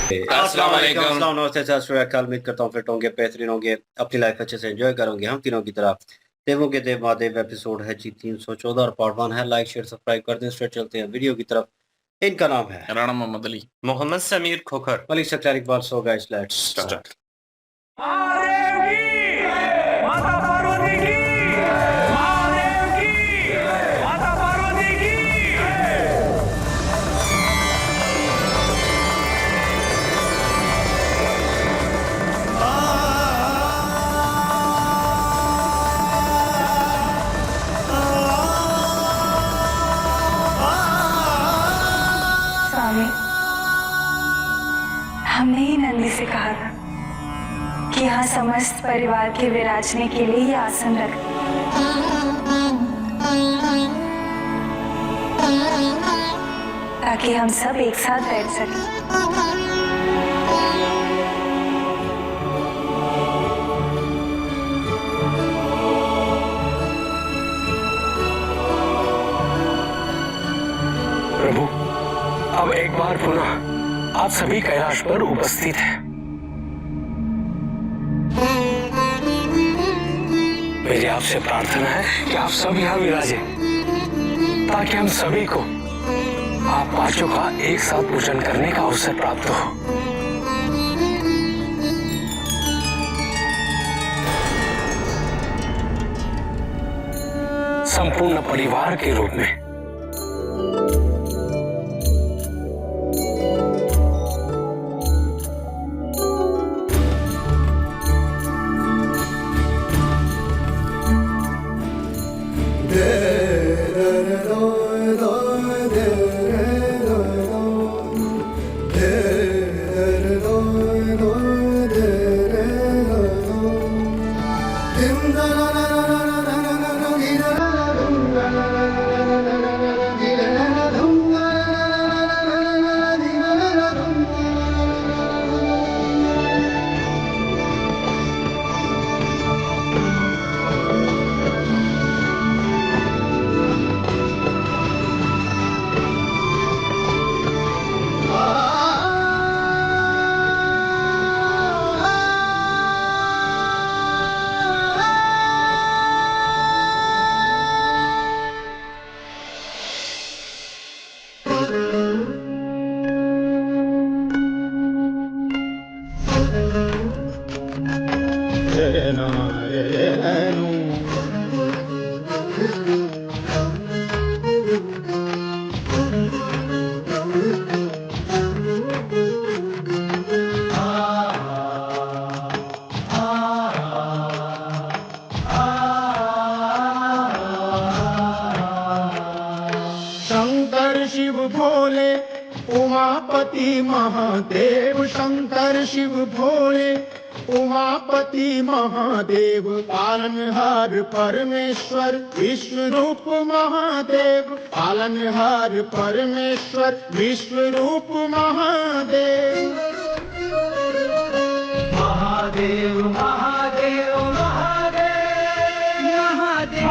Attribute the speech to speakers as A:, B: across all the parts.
A: अस्सलाम वालेकुम। अस्सलाम, नमस्ते, सत श्री अकाल। उम्मीद करता हूँ फिट होंगे, बेहतरीन होंगे, अपनी लाइफ अच्छे से एंजॉय करोगे। हम तीनों की तरह देवों के देव महादेव एपिसोड है जी 314 और पार्ट 1 है। लाइक शेयर सब्सक्राइब कर दें। स्ट्रेट चलते हैं वीडियो की तरफ। इनका नाम है
B: Rana Mohammad Ali,
C: Mohammad Sameer Khokhar.
A: Malik Sachar Iqbal. So guys, let's start.
D: हमने ही नंदी से कहा था कि यहाँ समस्त परिवार के विराजने के लिए ये आसन रख ताकि हम सब एक साथ बैठ सकें।
E: प्रभु, अब एक बार पुनः आप सभी कैलाश पर उपस्थित हैं। मेरी आपसे प्रार्थना है कि आप सब यहाँ विराजे ताकि हम सभी को आप पांचों का एक साथ पूजन करने का अवसर प्राप्त हो। संपूर्ण परिवार के रूप में
F: शंकर शिव भोले उमापति महादेव। शंकर शिव भोले उमापति महादेव। पालनहार परमेश्वर विश्व रूप महादेव। पालनहार परमेश्वर विश्व रूप महादेव। महादेव महादेव महादेव महादेव।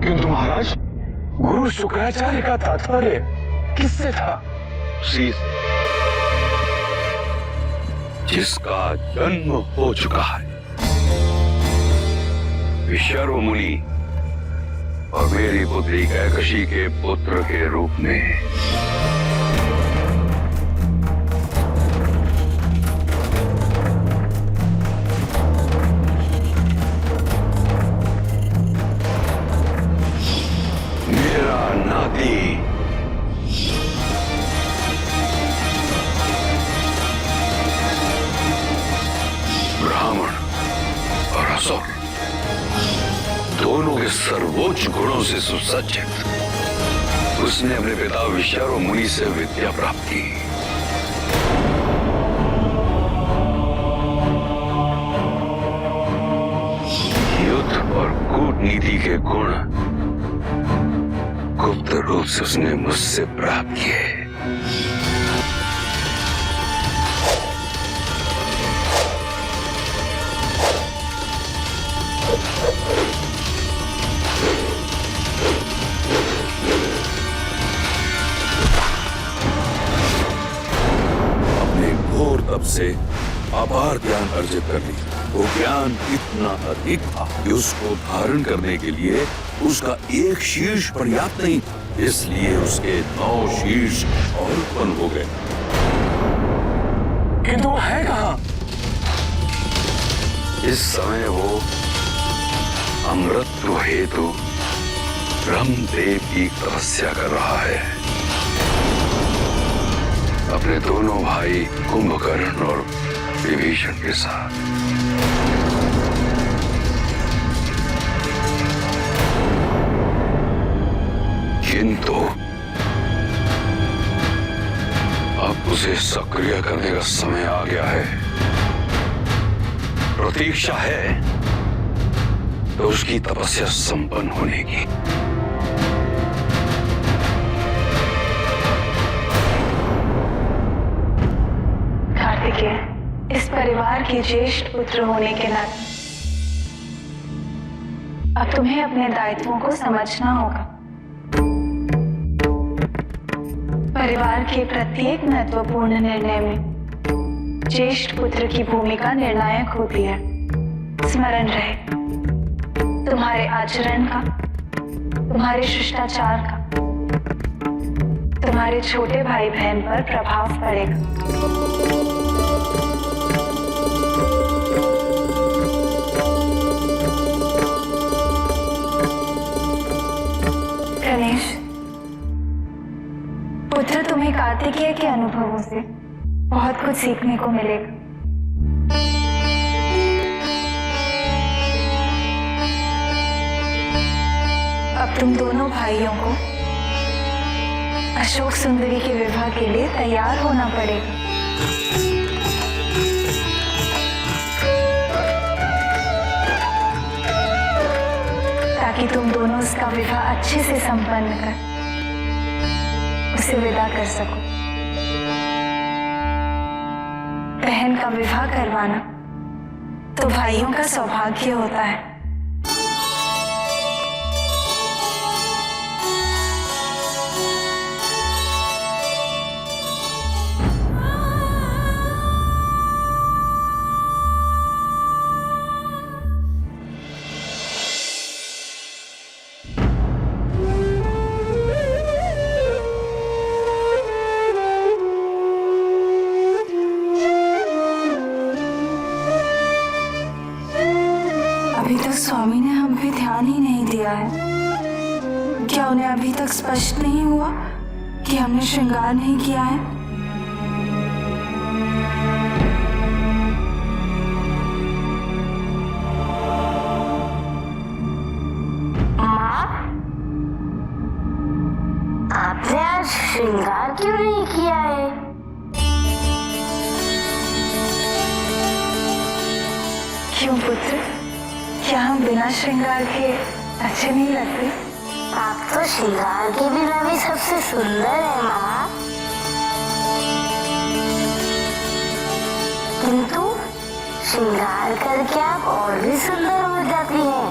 E: किंतु महाराज, गुरु शुक्राचार्य का तात्पर्य किससे था?
G: उसी से जिसका जन्म हो चुका है, विश्वरो मुनि और मेरी पुत्री कैकशी के पुत्र के रूप में। मेरा नाती ब्राह्मण और असुर दोनों के सर्वोच्च गुणों से सुसज्जित उसने अपने पिता विश्व मुनि से विद्या प्राप्त की। युद्ध और कूटनीति के गुण गुप्त रूप से उसने मुझसे प्राप्त किए।
B: अपने घोर तप से अपार ज्ञान अर्जित कर लिया। वो ज्ञान इतना अधिक था कि उसको धारण करने के लिए उसका एक शीर्ष पर्याप्त नहीं, इसलिए उसके 9 शीर्ष और उत्पन्न हो गए।
E: किंतु वो है कहाँ?
G: इस समय वो अमृत हेतु ब्रह्मदेव की तपस्या कर रहा है, अपने दोनों भाई कुंभकर्ण और विभीषण के साथ। किंतु अब उसे सक्रिय करने का समय आ गया है। प्रतीक्षा है तो उसकी तपस्या संपन्न होने की।
D: कार्तिकेय, इस परिवार के ज्येष्ठ पुत्र होने के नाते अब तुम्हें अपने दायित्वों को समझना होगा। परिवार के प्रत्येक महत्वपूर्ण निर्णय में ज्येष्ठ पुत्र की भूमिका निर्णायक होती है। स्मरण रहे, तुम्हारे आचरण का, तुम्हारे शिष्टाचार का तुम्हारे छोटे भाई बहन पर प्रभाव पड़ेगा। गणेश पुत्र, तुम्हें कार्तिकेय के अनुभवों से बहुत कुछ सीखने को मिलेगा। अब तुम दोनों भाइयों को अशोक सुंदरी के विवाह के लिए तैयार होना पड़ेगा। ताकि तुम दोनों उसका विवाह अच्छे से संपन्न कर उसे विदा कर सको। बहन का विवाह करवाना तो भाइयों का सौभाग्य होता है। अभी तक स्वामी ने हम पे ध्यान ही नहीं दिया है। क्या उन्हें अभी तक स्पष्ट नहीं हुआ कि हमने श्रृंगार नहीं किया है?
C: माँ, आपने आज श्रृंगार क्यों नहीं किया है?
D: क्यों पुत्र, क्या हम बिना श्रृंगार के अच्छे नहीं लगते?
C: आप तो श्रृंगार के बिना भी सबसे सुंदर है माँ। किंतु श्रृंगार करके आप और भी सुंदर हो जाती हैं।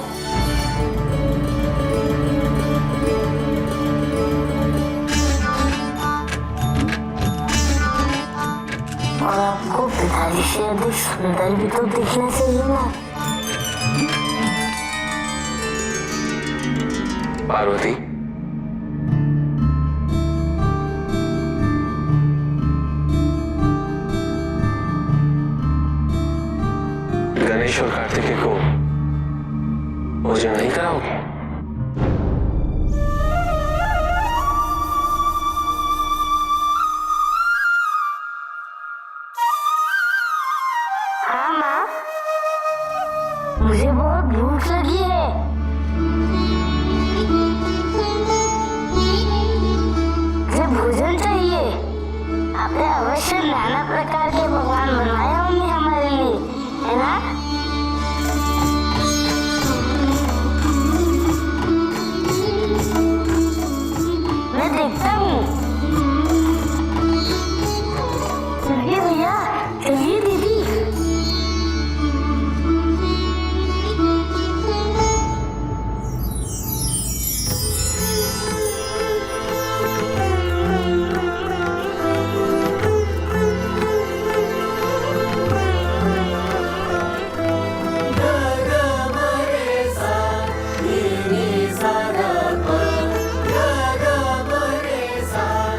C: और आपको पिताजी से अधिक सुंदर भी तो दिखना चाहिए ना।
E: पार्वती, गणेश और कार्तिकेय को भोजन नहीं कराओगे?
C: हाँ माँ, मुझे बहुत भूख लगी है। अवश्य नाना प्रकार के भगवान बनाए होंगे हमारे लिए, है ना? मैं देखता हूँ। चलिए भैया, चलिए दीदी।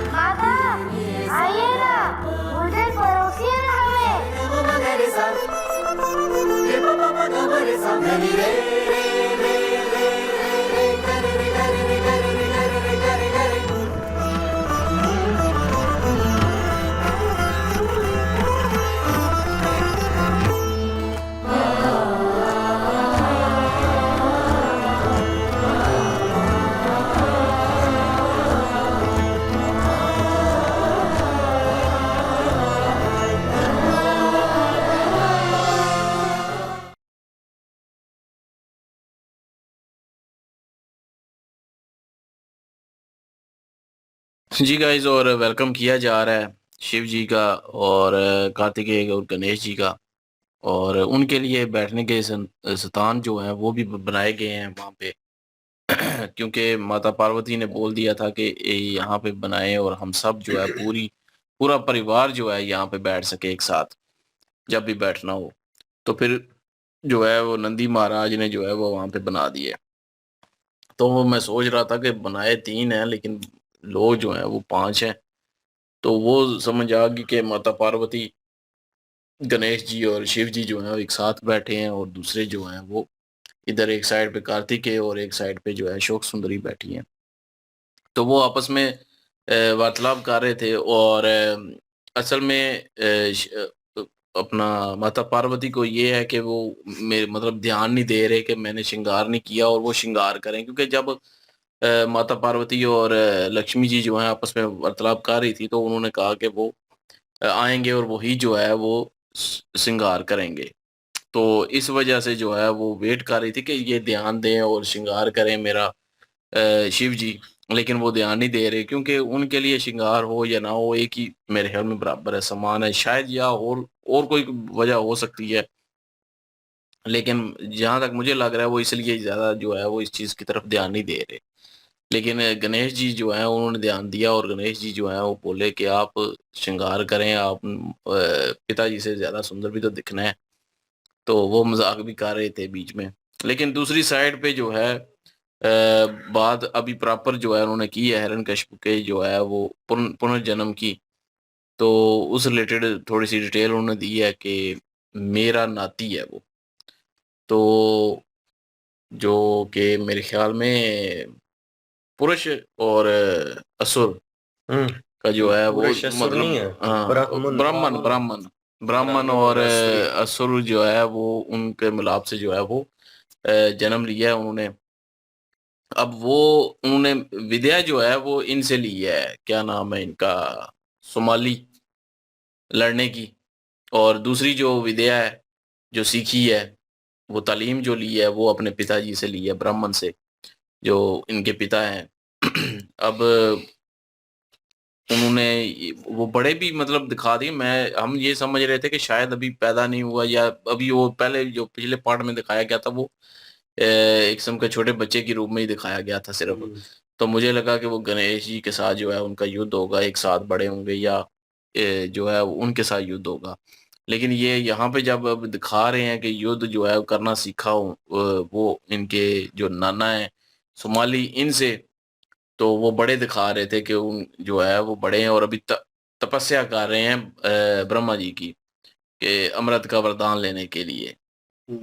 C: माता, आइए ना, भोजन परोसिए ना हमें।
H: जी गाइस, और वेलकम किया जा रहा है शिव जी का और कार्तिकेय और गणेश जी का, और उनके लिए बैठने के स्थान जो हैं वो भी बनाए गए हैं वहाँ पे। क्योंकि माता पार्वती ने बोल दिया था कि ये यहाँ पे बनाए और हम सब जो है पूरा परिवार जो है यहाँ पे बैठ सके एक साथ जब भी बैठना हो। तो फिर जो है वो नंदी महाराज ने जो है वो वहाँ पे बना दिए। तो वो मैं सोच रहा था कि बनाए 3 हैं लेकिन लोग जो हैं वो 5 हैं। तो वो समझ आ गई कि माता पार्वती, गणेश जी और शिव जी जो हैं वो एक साथ बैठे हैं, और दूसरे जो हैं वो इधर एक साइड पे कार्तिकेय और एक साइड पे जो है शोक सुंदरी बैठी हैं। तो वो आपस में वार्तालाप कर रहे थे, और असल में अपना माता पार्वती को ये है कि वो मेरे मतलब ध्यान नहीं दे रहे कि मैंने श्रृंगार नहीं किया, और वो श्रृंगार करें। क्योंकि जब माता पार्वती और लक्ष्मी जी जो है आपस में वार्तालाप कर रही थी, तो उन्होंने कहा कि वो आएंगे और वही जो है वो श्रृंगार करेंगे। तो इस वजह से जो है वो वेट कर रही थी कि ये ध्यान दें और श्रृंगार करें मेरा शिव जी। लेकिन वो ध्यान नहीं दे रहे, क्योंकि उनके लिए श्रृंगार हो या ना हो एक ही मेरे ख्याल में बराबर है, समान है शायद, या और कोई वजह हो सकती है। लेकिन जहां तक मुझे लग रहा है वो इसलिए ज्यादा जो है वो इस चीज की तरफ ध्यान नहीं दे रहे। लेकिन गणेश जी जो है उन्होंने ध्यान दिया, और गणेश जी जो है वो बोले कि आप श्रृंगार करें, आप पिताजी से ज्यादा सुंदर भी तो दिखना है। तो वो मजाक भी कर रहे थे बीच में। लेकिन दूसरी साइड पे जो है बात अभी प्रॉपर जो है उन्होंने की है हिरण्यकशिपु के जो है वो पुनर्जन्म की। तो उस रिलेटेड थोड़ी सी डिटेल उन्होंने दी है कि मेरा नाती है वो, तो जो कि मेरे ख्याल में पुरुष और असुर का जो है वो
A: पुरुष असुर
H: मतलब
A: नहीं है,
H: हाँ,
A: ब्राह्मण।
H: ब्राह्मण ब्राह्मण ब्राह्मण और असुर जो है वो उनके मिलाप से जो है वो जन्म लिया है उन्होंने। अब वो उन्होंने विद्या जो है वो इनसे ली है, क्या नाम है इनका, सोमाली, लड़ने की। और दूसरी जो विद्या है जो सीखी है, वो तालीम जो ली है वो अपने पिताजी से ली है, ब्राह्मण से, जो इनके पिता हैं। अब उन्होंने वो बड़े भी मतलब दिखा दिए। हम ये समझ रहे थे कि शायद अभी पैदा नहीं हुआ, या अभी वो पहले जो पिछले पार्ट में दिखाया गया था वो एक किस्म के छोटे बच्चे के रूप में ही दिखाया गया था सिर्फ। तो मुझे लगा कि वो गणेश जी के साथ जो है उनका युद्ध होगा, एक साथ बड़े होंगे, या जो है उनके साथ युद्ध होगा। लेकिन ये यहाँ पे जब अब दिखा रहे हैं कि युद्ध जो है वो करना सीखा वो इनके जो नाना है सोमाली, इनसे। तो वो बड़े दिखा रहे थे कि उन जो है वो बड़े हैं और अभी तपस्या कर रहे हैं ब्रह्मा जी की, कि अमृत का वरदान लेने के लिए।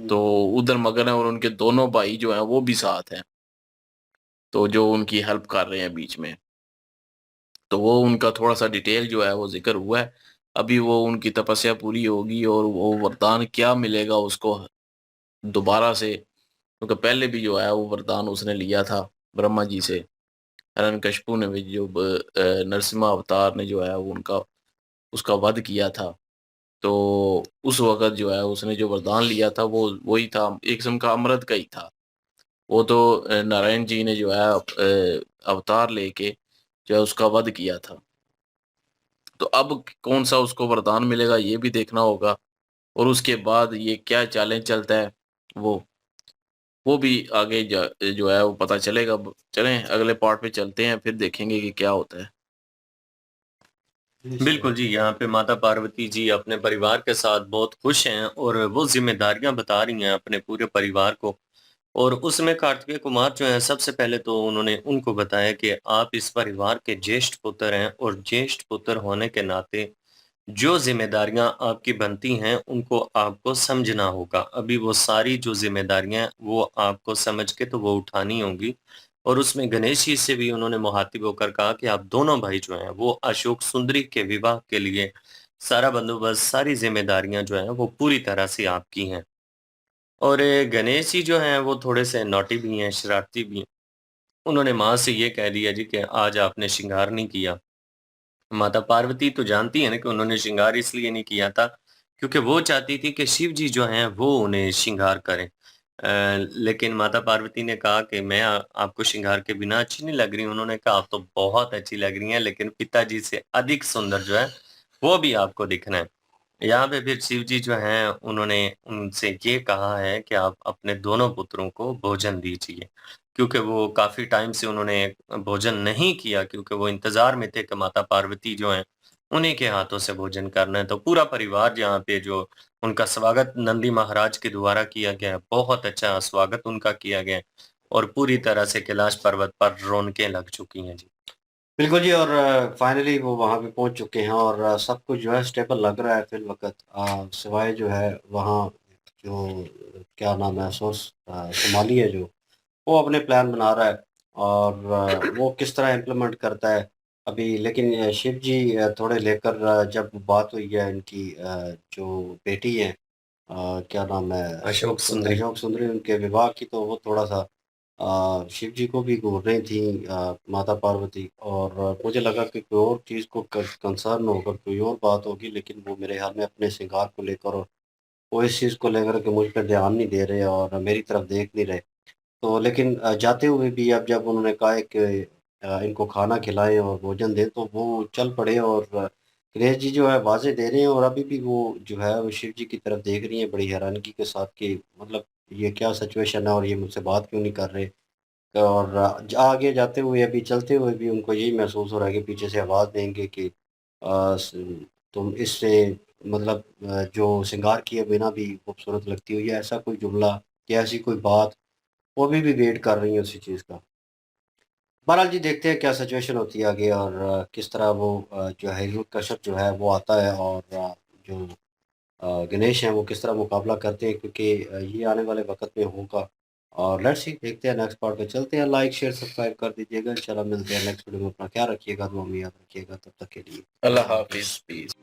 H: तो उधर मगन है, और उनके दोनों भाई जो हैं वो भी साथ हैं, तो जो उनकी हेल्प कर रहे हैं बीच में। तो वो उनका थोड़ा सा डिटेल जो है वो जिक्र हुआ है। अभी वो उनकी तपस्या पूरी होगी और वो वरदान क्या मिलेगा उसको दोबारा से, क्योंकि पहले भी जो है वो वरदान उसने लिया था ब्रह्मा जी से। हिरण्यकशिपु ने भी जो नरसिम्हा अवतार ने जो है वो उनका उसका वध किया था। तो उस वक़्त जो है उसने जो वरदान लिया था वो वही था, एक किस्म का अमृत का ही था। वो तो नारायण जी ने जो है अवतार लेके जो है उसका वध किया था। तो अब कौन-सा उसको वरदान मिलेगा ये भी देखना होगा, और उसके बाद ये क्या चैलेंज चलता है वो वो भी आगे जो है वो पता चलेगा। चलें अगले पार्ट पे चलते हैं, फिर देखेंगे कि क्या होता है।
I: बिल्कुल जी, यहाँ पे माता पार्वती जी अपने परिवार के साथ बहुत खुश हैं और वो ज़िम्मेदारियाँ बता रही हैं अपने पूरे परिवार को। और उसमें कार्तिकेय कुमार जो हैं सबसे पहले तो उन्होंने उनको बताया कि आप इस परिवार के ज्येष्ठ पुत्र हैं और ज्येष्ठ पुत्र होने के नाते जो ज़िम्मेदारियाँ आपकी बनती हैं उनको आपको समझना होगा। अभी वो सारी जो ज़िम्मेदारियाँ वो आपको समझ के तो वो उठानी होंगी। और उसमें गणेश जी से भी उन्होंने मुखातिब होकर कहा कि आप दोनों भाई जो हैं वो अशोक सुंदरी के विवाह के लिए सारा बंदोबस्त, सारी ज़िम्मेदारियाँ जो हैं वो पूरी तरह से आपकी हैं। और गणेश जी जो हैं वो थोड़े से नॉटी भी हैं, शरारती भी हैं। उन्होंने माँ से ये कह दिया जी कि आज आपने श्रृंगार नहीं किया। माता पार्वती तो जानती है ना कि उन्होंने श्रृंगार इसलिए नहीं किया था क्योंकि वो चाहती थी कि शिव जी जो हैं वो उन्हें श्रृंगार करें। लेकिन माता पार्वती ने कहा कि मैं आपको श्रृंगार के बिना अच्छी नहीं लग रही। उन्होंने कहा आप तो बहुत अच्छी लग रही हैं, लेकिन पिताजी से अधिक सुंदर जो है वो भी आपको दिखना है। यहाँ पे फिर शिव जी जो हैं उन्होंने उनसे ये कहा है कि आप अपने दोनों पुत्रों को भोजन दीजिए, क्योंकि वो काफ़ी टाइम से उन्होंने भोजन नहीं किया, क्योंकि वो इंतज़ार में थे कि माता पार्वती जो हैं उन्हीं के हाथों से भोजन करना है। तो पूरा परिवार यहाँ पे जो उनका स्वागत नंदी महाराज के द्वारा किया गया है, बहुत अच्छा स्वागत उनका किया गया है और पूरी तरह से कैलाश पर्वत पर रौनकें लग चुकी हैं जी।
A: बिल्कुल जी, और फाइनली वो वहाँ पे पहुँच चुके हैं और सब कुछ जो है स्टेबल लग रहा है फ़िलवक़्त, सिवाय जो है वहाँ जो क्या नाम है सोर्स सोमाली है जो, वो अपने प्लान बना रहा है और वो किस तरह इम्प्लीमेंट करता है अभी। लेकिन शिव जी थोड़े लेकर जब बात हुई है इनकी जो बेटी है क्या नाम है
I: अशोक सुंदरी।
A: अशोक सुंदरी उनके विवाह की, तो वो थोड़ा-सा शिव जी को भी घूर रही थी माता पार्वती, और मुझे लगा कि कोई और चीज़ को कंसर्न होकर कोई और बात होगी, लेकिन वो मेरे ख़्याल में अपने श्रृंगार को लेकर और वो इस चीज़ को लेकर के मुझ पे ध्यान नहीं दे रहे और मेरी तरफ देख नहीं रहे। तो लेकिन जाते हुए भी अब जब उन्होंने कहा है कि इनको खाना खिलाएँ और भोजन दें, तो वो चल पड़े और गणेश जी जो है वाज़े दे रहे हैं और अभी भी वो जो है वो शिव जी की तरफ देख रही हैं बड़ी हैरानगी के साथ कि मतलब ये क्या सिचुएशन है और ये मुझसे बात क्यों नहीं कर रहे। और आगे जाते हुए अभी चलते हुए भी उनको यही महसूस हो रहा है कि पीछे से आवाज़ देंगे कि तुम इससे मतलब जो श्रृंगार किए बिना भी खूबसूरत लगती हो, या ऐसा कोई जुमला या ऐसी कोई बात, वो अभी भी वेट कर रही हैं उसी चीज़ का। बहरहाल जी, देखते हैं क्या सिचुएशन होती है आगे और किस तरह वो जो है हिरण्यकश्यप जो है वो आता है और जो गणेश हैं वो किस तरह मुकाबला करते हैं, क्योंकि ये आने वाले वक़्त में होगा। और लेट्स सी, देखते हैं नेक्स्ट पार्ट पे चलते हैं। लाइक, शेयर, सब्सक्राइब कर दीजिएगा। इंशाल्लाह मिलते हैं नेक्स्ट वीडियो में। अपना ख्याल रखिएगा, दुआ में याद रखिएगा। तब तक के लिए
H: अल्लाह हाफ़िज़, पीस।